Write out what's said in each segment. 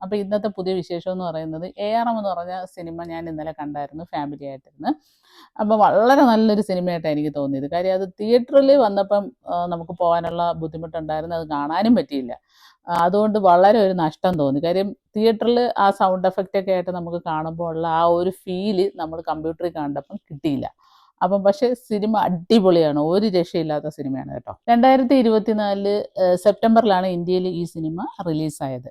അപ്പോൾ ഇന്നത്തെ പുതിയ വിശേഷം എന്ന് പറയുന്നത് ARM എന്ന് പറഞ്ഞ സിനിമ ഞാൻ ഇന്നലെ കണ്ടായിരുന്നു, ഫാമിലി ആയിട്ടിരുന്ന്. അപ്പോൾ വളരെ നല്ലൊരു സിനിമയായിട്ടാണ് എനിക്ക് തോന്നിയത്. കാര്യം അത് തിയേറ്ററിൽ വന്നപ്പം നമുക്ക് പോകാനുള്ള ബുദ്ധിമുട്ടുണ്ടായിരുന്നു, അത് കാണാനും പറ്റിയില്ല. അതുകൊണ്ട് വളരെ ഒരു നഷ്ടം തോന്നി. കാര്യം തിയേറ്ററിൽ ആ സൗണ്ട് എഫക്റ്റ് ഒക്കെ ആയിട്ട് നമുക്ക് കാണുമ്പോൾ ഉള്ള ആ ഒരു ഫീല് നമ്മൾ കമ്പ്യൂട്ടറിൽ കണ്ടപ്പം കിട്ടിയില്ല. അപ്പം പക്ഷേ സിനിമ അടിപൊളിയാണ്, ഒരു രക്ഷയില്ലാത്ത സിനിമയാണ് കേട്ടോ. 2024 സെപ്റ്റംബറിലാണ് ഇന്ത്യയിൽ ഈ സിനിമ റിലീസായത്.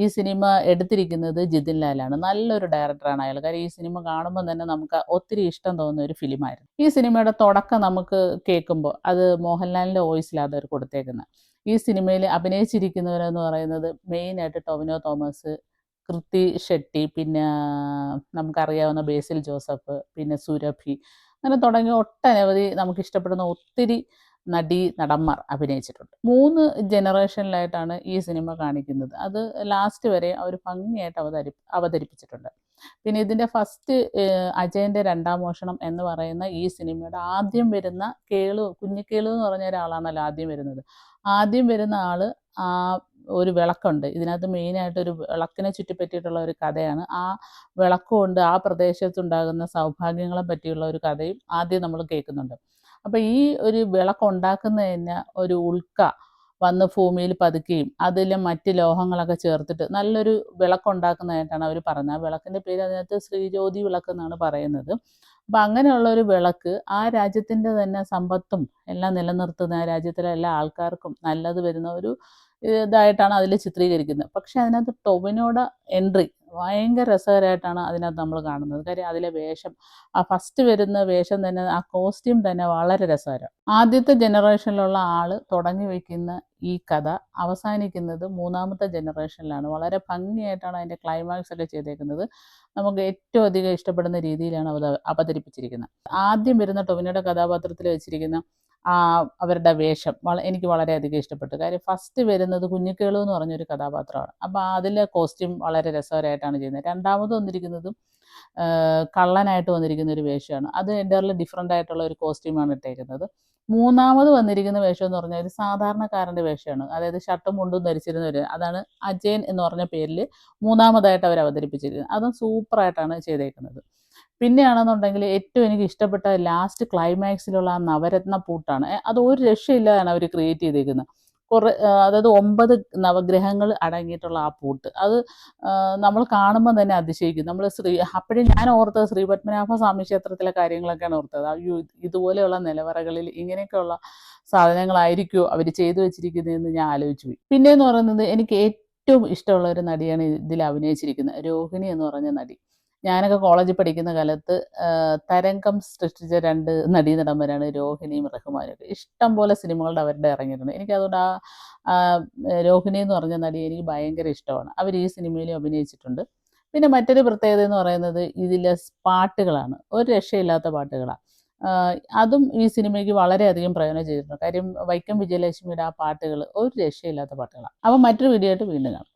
ഈ സിനിമ എടുത്തിരിക്കുന്നത് ജിതിൻ ലാലാണ്. നല്ലൊരു ഡയറക്ടറാണ് അയാൾ. കാര്യം ഈ സിനിമ കാണുമ്പോൾ തന്നെ നമുക്ക് ഒത്തിരി ഇഷ്ടം തോന്നുന്ന ഒരു ഫിലിമായിരുന്നു. ഈ സിനിമയുടെ തുടക്കം നമുക്ക് കേൾക്കുമ്പോൾ അത് മോഹൻലാലിൻ്റെ വോയിസിലാണ് അവർ കൊടുത്തേക്കുന്നത്. ഈ സിനിമയിൽ അഭിനയിച്ചിരിക്കുന്നവരെന്ന് പറയുന്നത് മെയിനായിട്ട് ടൊവിനോ തോമസ്, കൃതി ഷെട്ടി, പിന്നെ നമുക്കറിയാവുന്ന ബേസിൽ ജോസഫ്, പിന്നെ സുരഭി, അങ്ങനെ തുടങ്ങിയ ഒട്ടനവധി നമുക്ക് ഇഷ്ടപ്പെടുന്ന ഒത്തിരി നടന്മാർ അഭിനയിച്ചിട്ടുണ്ട്. 3 ജനറേഷനിലായിട്ടാണ് ഈ സിനിമ കാണിക്കുന്നത്. അത് ലാസ്റ്റ് വരെ അവർ ഭംഗിയായിട്ട് അവതരിപ്പിച്ചിട്ടുണ്ട്. പിന്നെ ഇതിൻ്റെ ഫസ്റ്റ് അജയൻ്റെ രണ്ടാം മോഷണം എന്ന് പറയുന്ന ഈ സിനിമയുടെ ആദ്യം വരുന്ന കുഞ്ഞിക്കേളു എന്ന് പറഞ്ഞ ഒരാളാണല്ലോ ആദ്യം വരുന്നത്. ആദ്യം വരുന്ന ആൾ ഒരു വിളക്കുണ്ട്. ഇതിനകത്ത് മെയിനായിട്ട് ഒരു വിളക്കിനെ ചുറ്റിപ്പറ്റിയിട്ടുള്ള ഒരു കഥയാണ്. ആ വിളക്കുകൊണ്ട് ആ പ്രദേശത്തുണ്ടാകുന്ന സൗഭാഗ്യങ്ങളെ പറ്റിയുള്ള ഒരു കഥയും ആദ്യം നമ്മൾ കേൾക്കുന്നുണ്ട്. അപ്പോൾ ഈ ഒരു വിളക്കുണ്ടാക്കുന്നതിന് ഒരു ഉൽക്ക വന്ന് ഭൂമിയിൽ പതുക്കുകയും അതിൽ മറ്റ് ലോഹങ്ങളൊക്കെ ചേർത്തിട്ട് നല്ലൊരു വിളക്കുണ്ടാക്കുന്നതായിട്ടാണ് അവർ പറയുന്നത്. ആ വിളക്കിൻ്റെ പേര് അതിനകത്ത് ശ്രീജ്യോതി വിളക്ക് എന്നാണ് പറയുന്നത്. അപ്പം അങ്ങനെയുള്ള ഒരു വിളക്ക് ആ രാജ്യത്തിൻ്റെ തന്നെ സമ്പത്തും എല്ലാം നിലനിർത്തുന്ന, ആ രാജ്യത്തിലെ എല്ലാ ആൾക്കാർക്കും നല്ലത് വരുന്ന ഒരു ഇതായിട്ടാണ് അതിൽ ചിത്രീകരിക്കുന്നത്. പക്ഷേ അതിനകത്ത് ടൊവിനോയുടെ എൻട്രി ഭയങ്കര രസകരമായിട്ടാണ് അതിനകത്ത് നമ്മൾ കാണുന്നത്. കാര്യം അതിലെ വേഷം, ആ ഫസ്റ്റ് വരുന്ന വേഷം തന്നെ, ആ കോസ്റ്റ്യൂം തന്നെ വളരെ രസകരം. ആദ്യത്തെ ജനറേഷനിലുള്ള ആൾ തുടങ്ങി വയ്ക്കുന്ന ഈ കഥ അവസാനിക്കുന്നത് 3ാമത്തെ ജനറേഷനിലാണ്. വളരെ ഭംഗിയായിട്ടാണ് അതിൻ്റെ ക്ലൈമാക്സ് ഒക്കെ ചെയ്തേക്കുന്നത്. നമുക്ക് ഏറ്റവും അധികം ഇഷ്ടപ്പെടുന്ന രീതിയിലാണ് അവതരിപ്പിച്ചിരിക്കുന്നത്. ആദ്യം വരുന്ന ടൊവിനോയുടെ കഥാപാത്രത്തിൽ വെച്ചിരിക്കുന്ന അവരുടെ വേഷം എനിക്ക് വളരെയധികം ഇഷ്ടപ്പെട്ടു. കാര്യം ഫസ്റ്റ് വരുന്നത് കുഞ്ഞിക്കേളു എന്ന് പറഞ്ഞൊരു കഥാപാത്രമാണ്. അപ്പോൾ അതിലെ കോസ്റ്റ്യൂം വളരെ രസകരമായിട്ടാണ് ചെയ്യുന്നത്. രണ്ടാമത് വന്നിരിക്കുന്നതും കള്ളനായിട്ട് വന്നിരിക്കുന്ന ഒരു വേഷമാണ്. അത് എൻ്റയർലി ഡിഫറെൻ്റ് ആയിട്ടുള്ള ഒരു കോസ്റ്റ്യൂമാണ് ഇട്ടേക്കുന്നത്. മൂന്നാമത് വന്നിരിക്കുന്ന വേഷം എന്ന് പറഞ്ഞാൽ ഒരു സാധാരണക്കാരൻ്റെ വേഷമാണ്. അതായത് ഷർട്ടും മുണ്ടും ധരിച്ചിരുന്നവർ, അതാണ് അജയൻ എന്ന് പറഞ്ഞ പേരിൽ മൂന്നാമതായിട്ട് അവർ അവതരിപ്പിച്ചിരിക്കുന്നത്. അതും സൂപ്പറായിട്ടാണ് ചെയ്തേക്കുന്നത്. പിന്നെയാണെന്നുണ്ടെങ്കിൽ ഏറ്റവും എനിക്ക് ഇഷ്ടപ്പെട്ട ലാസ്റ്റ് ക്ലൈമാക്സിലുള്ള ആ നവരത്ന പൂട്ടാണ്. അത് ഒരു രക്ഷയില്ലാതാണ് അവർ ക്രിയേറ്റ് ചെയ്തേക്കുന്നത്. അതായത് 9 നവഗ്രഹങ്ങൾ അടങ്ങിയിട്ടുള്ള ആ പൂട്ട്, അത് നമ്മൾ കാണുമ്പോൾ തന്നെ അതിശയിക്കും. നമ്മൾ അപ്പോഴും ഞാൻ ഓർത്തത് ശ്രീ പത്മനാഭ സ്വാമി ക്ഷേത്രത്തിലെ കാര്യങ്ങളൊക്കെയാണ് ഓർത്തത്. അയ്യോ, ഇതുപോലെയുള്ള നിലവറകളിൽ ഇങ്ങനെയൊക്കെയുള്ള സാധനങ്ങളായിരിക്കുമോ അവർ ചെയ്തു വെച്ചിരിക്കുന്നതെന്ന് ഞാൻ ആലോചിച്ചു പോയി. പിന്നെയെന്ന് പറയുന്നത് എനിക്ക് ഏറ്റവും ഇഷ്ടമുള്ള ഒരു നടിയാണ് ഇതിൽ അഭിനയിച്ചിരിക്കുന്നത്, രോഹിണി എന്ന് പറഞ്ഞ നടി. ഞാനൊക്കെ കോളേജിൽ പഠിക്കുന്ന കാലത്ത് തരംഗം സൃഷ്ടിച്ച 2 നടന്മാരാണ് രോഹിണിയും റഹ്മാനും. ഇഷ്ടം പോലെ സിനിമകളുടെ അവരുടെ ഇറങ്ങിയിട്ടുണ്ട്. എനിക്കതുകൊണ്ട് രോഹിണി എന്ന് പറഞ്ഞ നടി എനിക്ക് ഭയങ്കര ഇഷ്ടമാണ്. അവർ ഈ സിനിമയിലും അഭിനയിച്ചിട്ടുണ്ട്. പിന്നെ മറ്റൊരു പ്രത്യേകത എന്ന് പറയുന്നത് ഇതിലെ പാട്ടുകളാണ്. ഒരു രക്ഷയില്ലാത്ത പാട്ടുകളാണ്. അതും ഈ സിനിമയ്ക്ക് വളരെയധികം പ്രയോജനം ചെയ്തിട്ടുണ്ട്. കാര്യം വൈക്കം വിജയലക്ഷ്മിയുടെ ആ പാട്ടുകൾ ഒരു രക്ഷയില്ലാത്ത പാട്ടുകളാണ്. അപ്പം മറ്റൊരു വീഡിയോ ആയിട്ട് വീണ്ടും കാണാം.